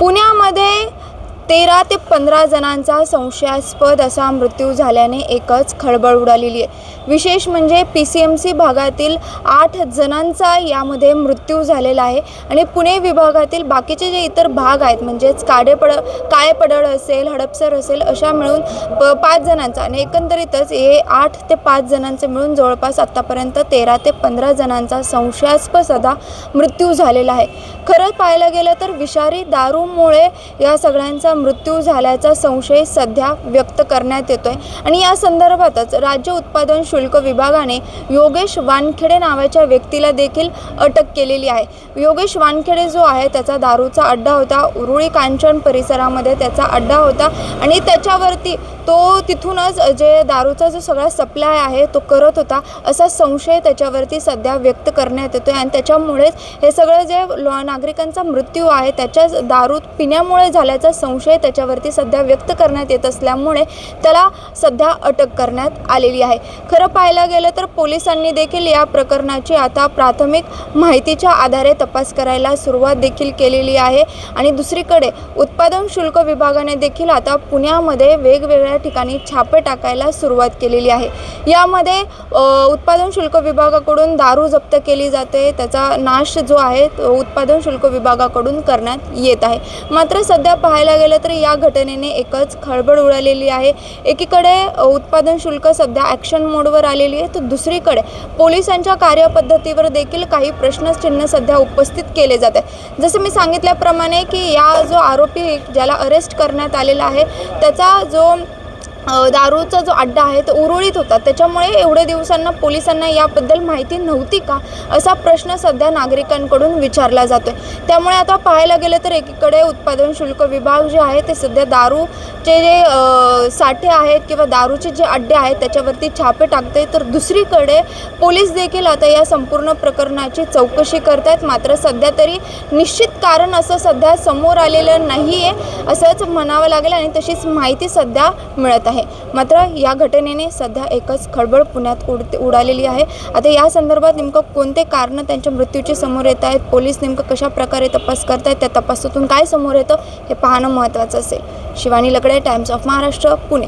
पुण्यामध्ये 13 ते 15 जणांचा संशयास्पद असा मृत्यू झाल्याने एकच खळबळ उडालेली आहे। विशेष म्हणजे PCMC भागातील 8 जणांचा यामध्ये मृत्यू झालेला आहे आणि पुणे विभागातील बाकीचे जे इतर भाग आहेत म्हणजेच काळेपडळ असेल, हडपसर असेल अशा मिळून 5 जणांचा आणि एकंदरीतच हे 8 ते 5 जणांचे मिळून जवळपास आतापर्यंत 13 ते 15 जणांचा संशयास्पद असा मृत्यू झालेला आहे। खरं पाहायला गेलं तर विषारी दारूमुळे या सगळ्यांचा मृत्यू झाल्याचा संशय सध्या व्यक्त करण्यात येतोय आणि या संदर्भातच राज्य उत्पादन शुल्क विभागाने योगेश वानखेडे नावाच्या व्यक्तीला देखील अटक केलेली आहे। योगेश वानखेडे जो आहे त्याचा दारूचा अड्डा होता, उरुळी कांचन परिसरामध्ये त्याचा अड्डा होता आणि त्याच्यावरती तो तिथूनच जे दारूचा जो सगळा सप्लाय आहे तो करत होता असा संशय त्याच्यावरती सध्या व्यक्त करण्यात येतोय आणि त्याच्यामुळेच हे सगळं जे नागरिकांचा मृत्यू आहे त्याच्या दारू पिण्यामुळे झाल्याचा संशय त्याच्यावरती सध्या व्यक्त करण्यात येत असल्यामुळे त्याला सध्या अटक करण्यात आलेली आहे। खरं पाहायला गेलं तर पोलिसांनी देखील या प्रकरणाची आता प्राथमिक माहितीच्या आधारे तपास करायला सुरुवात देखील केलेली आहे आणि दुसरीकडे उत्पादन शुल्क विभागाने देखील आता पुण्यामध्ये वेगवेगळ्या ठिकाणी छापे टाकायला सुरुवात केलेली आहे। यामध्ये उत्पादन शुल्क विभागाकडून दारू जप्त केली जाते, त्याचा नाश जो आहे उत्पादन शुल्क विभागाकडून करण्यात येत आहे। मात्र सध्या पाहायला गेलं तर या घटनेने एकच खळबळ उडालेली आहे। एकीकडे उत्पादन शुल्क सध्या ॲक्शन मोडवर आलेली आहे तर दुसरीकडे पोलिसांच्या कार्यपद्धतीवर देखील काही प्रश्नचिन्ह सध्या उपस्थित केले जात आहे। जसं मी सांगितल्याप्रमाणे की या जो आरोपी ज्याला अरेस्ट करण्यात आलेला आहे त्याचा जो दारूचा जो अड्डा आहे तो उरुळीत होता, त्याच्यामुळे एवढे दिवसांना पोलिसांना याबद्दल माहिती नव्हती का असा प्रश्न सध्या नागरिकांकडून विचारला जातोय। त्यामुळे आता पाहायला गेलं तर एकीकडे उत्पादन शुल्क विभाग जे आहे ते सध्या दारूचे जे साठे आहेत किंवा दारूचे जे अड्डे आहेत त्याच्यावरती छापे टाकते तर दुसरीकडे पोलीस देखील आता या संपूर्ण प्रकरणाची चौकशी करत आहेत। मात्र सध्या तरी निश्चित कारण असं सध्या समोर आलेलं नाही आहे असंच म्हणावं लागेल आणि तशीच माहिती सध्या मिळत आहे। मात्र या घटनेने सध्या एकच खळबळ पुण्यात उडालेली आहे। आता या संदर्भात नेमकं कोणते कारण त्यांच्या मृत्यूचे समोर येत आहेत, पोलीस नेमकं कशा प्रकारे तपास करतायत, त्या तपासातून काय समोर येतं हे पाहणं महत्त्वाचं असेल। शिवानी लकडे, टाइम्स ऑफ महाराष्ट्र, पुणे।